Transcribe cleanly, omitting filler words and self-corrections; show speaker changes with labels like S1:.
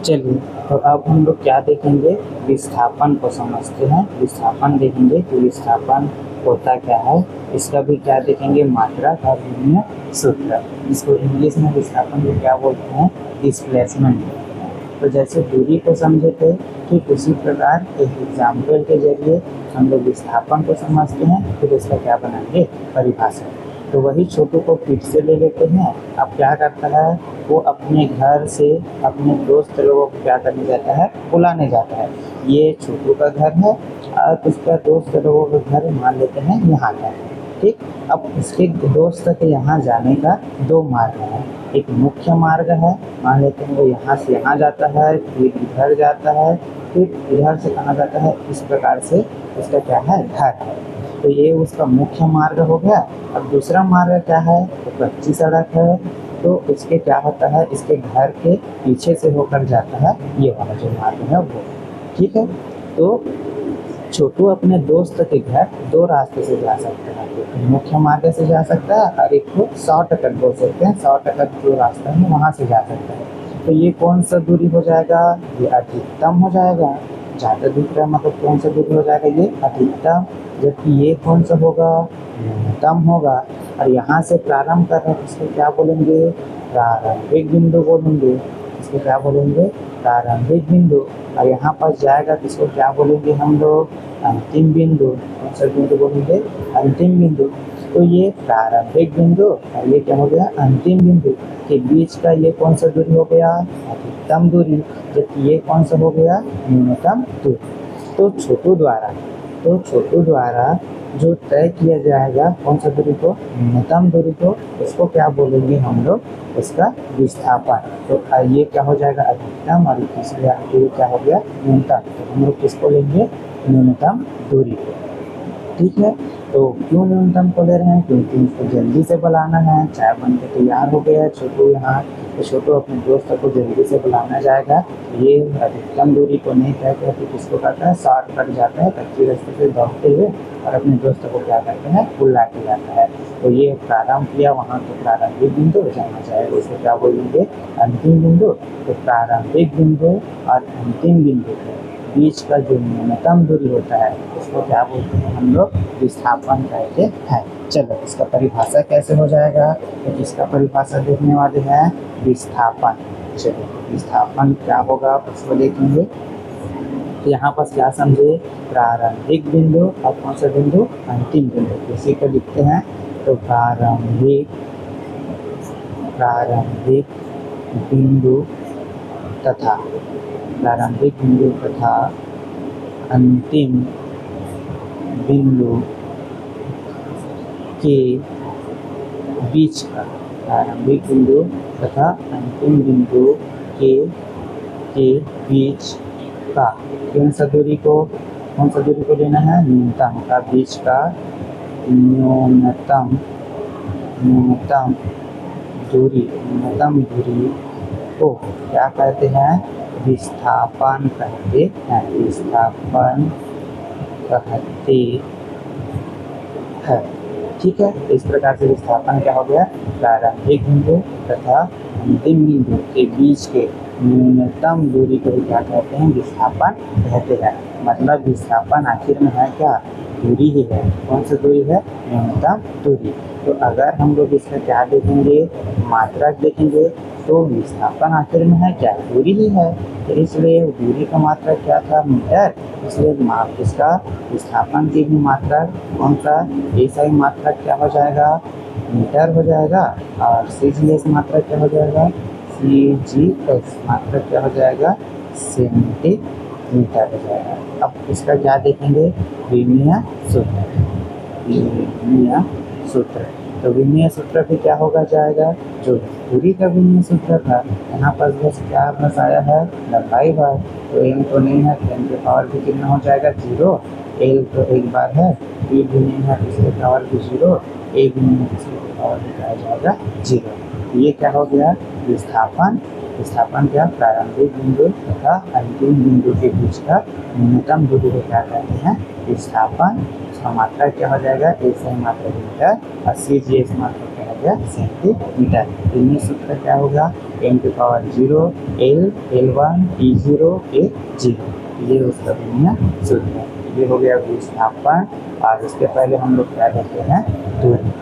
S1: चलिए, तो अब हम लोग क्या देखेंगे, विस्थापन को समझते हैं। विस्थापन देखेंगे कि विस्थापन होता क्या है, इसका भी क्या देखेंगे, मात्रा और विनिमय सूत्र। इसको इंग्लिश में विस्थापन को क्या बोलते हैं, डिस्प्लेसमेंट बोलते हैं। तो जैसे दूरी को समझे थे, ठीक उसी प्रकार एक एग्जाम्पल के जरिए हम लोग विस्थापन को समझते हैं, फिर इसका क्या बनाएंगे, परिभाषा। तो वही छोटू को फिर से ले लेते हैं। अब क्या करता है, वो अपने घर से अपने दोस्त लोगों को क्या करने जाता है, बुलाने जाता है। ये छोटू का घर है और उसका दोस्त लोगों का घर मान लेते हैं यहाँ का है, ठीक। अब उसके दोस्त के यहाँ जाने का दो मार्ग है। एक मुख्य मार्ग है, मान लेते हैं वो यहाँ से यहाँ जाता है, फिर इधर जाता है, फिर इधर से कहाँ जाता है, इस प्रकार से उसका क्या है, घर है। तो ये उसका मुख्य मार्ग हो गया। अब दूसरा मार्ग क्या है, तो कच्ची सड़क है। तो इसके क्या होता है, इसके घर के पीछे से होकर जाता है ये वाला जो मार्ग है वो, ठीक है। तो छोटू अपने दोस्त के घर दो रास्ते से जा सकता है, एक मुख्य मार्ग से जा सकता है और एक को शॉर्टकट बोल सकते हैं, शॉर्टकट जो रास्ता है वहाँ से जा सकता है। तो ये कौन सा दूरी हो जाएगा, ये अधिकतम हो जाएगा। ज़्यादा दिख रहा है मतलब कौन सा दूरी हो जाएगा, ये अधिकतम। जबकि ये कौन सा होगा, न्यूनतम होगा। और यहाँ से प्रारंभ कर रहे हैं, इसको क्या बोलेंगे, प्रारंभिक बिंदु बोलेंगे। इसको क्या बोलेंगे, प्रारंभिक बिंदु। और यहाँ पर जाएगा तो इसको क्या बोलेंगे हम लोग, अंतिम बिंदु। कौन सा बिंदु बोलेंगे, अंतिम बिंदु। तो ये प्रारंभिक बिंदु और ये क्या हो गया, अंतिम बिंदु के बीच का ये कौन सा दूरी हो गया, अधिकतम दूरी। जबकि ये कौन सा हो गया, न्यूनतम दूरी। तो छोटू द्वारा जो तय किया जाएगा कौन सा दूरी को, न्यूनतम दूरी को, इसको क्या बोलेंगे हम लोग, इसका विस्थापन। तो ये क्या हो जाएगा, अधिकतम, और तीसरा दूरी क्या हो गया, न्यूनतम। तो हम लोग किसको लेंगे, न्यूनतम दूरी को, ठीक है। तो क्यों न्यूनतम को ले रहे हैं, क्योंकि उसको जल्दी से बुलाना है। चाय बन के तैयार हो गया है छोटू यहाँ, तो छोटू अपने दोस्त को जल्दी से बुलाना जाएगा। ये अधिकतम दूरी को नहीं तय करके किसको करता है, शॉर्टकट जाता है कच्चे रास्ते से दौड़ते हुए और अपने दोस्त को क्या करते हैं, बुला के जाता है। तो ये प्रारंभ किया वहाँ तो प्रारंभिक बिंदु जाना जाएगा, इसको क्या बोलेंगे, अंतिम बिंदु। तो प्रारंभिक बिंदु और अंतिम बिंदु के बीच का जो न्यूनतम दूरी होता है उसको क्या बोलते हैं हम लोग, विस्थापन कहते हैं। चलो इसका परिभाषा कैसे हो जाएगा, तो इसका परिभाषा देखने वाले हैं, विस्थापन। चलो विस्थापन क्या होगा उसको देखेंगे। तो यहाँ पर क्या समझे, प्रारंभिक बिंदु और कौन सा बिंदु, अंतिम बिंदु। इसी को लिखते हैं। तो प्रारंभिक बिंदु तथा अंतिम बिंदु के बीच का, प्रारंभिक बिंदु तथा अंतिम बिंदु के बीच का कौन सा दूरी को लेना है, न्यूनतम का, बीच का न्यूनतम दूरी को क्या कहते हैं, विस्थापन कहते हैं। ठीक है। इस प्रकार से विस्थापन क्या हो गया, प्रारंभिक बिंदु तथा अंतिम बिंदु के बीच के न्यूनतम दूरी को क्या कहते हैं, विस्थापन कहते हैं। मतलब विस्थापन आखिर में है क्या, दूरी ही है। कौन सी दूरी है, न्यूनतम दूरी। तो अगर हम लोग इसका क्या देखेंगे, मात्रक देखेंगे, तो विस्थापन आखिर में है क्या, दूरी ही है। तो इसलिए दूरी का मात्रक क्या था, मीटर। इसलिए इसका विस्थापन की भी मात्रक कौन सा, ऐसा ही मात्रक क्या हो जाएगा, मीटर हो जाएगा। और CGS मात्रक क्या हो जाएगा, CGS मात्रक क्या हो जाएगा, सेंटीमीटर हो जाएगा। अब इसका क्या देखेंगे, विमीय सूत्र। तो विमीय सूत्र भी क्या होगा जाएगा, जो दूरी का विमीय सूत्र था, यहाँ पर बस क्या आया है, लंबाई बार। तो एम तो नहीं है, एम के पावर भी कितना हो जाएगा, 0। एल तो एक बार है, बी भी नहीं है, इसके पावर भी 0, ए भी नहीं है, इसके पावर भी क्या जाएगा, 0। ये क्या हो गया, विस्थापन क्या, प्रारंभिक बिंदु तथा अंतिम बिंदु के बीच का न्यूनतम दूरी को क्या कहते हैं, विस्थापन। उसका मात्रा क्या हो जाएगा, ऐसे मात्रा मीटर, और CGS मात्रा क्या हो गया, सेंटीमीटर। इनमें सूत्र क्या होगा, 10⁻0 L L1 T0 A0, ये उसका विनिमय सूत्र है। ये हो गया विस्थापन, और इसके पहले हम लोग क्या लेते हैं, दूरी।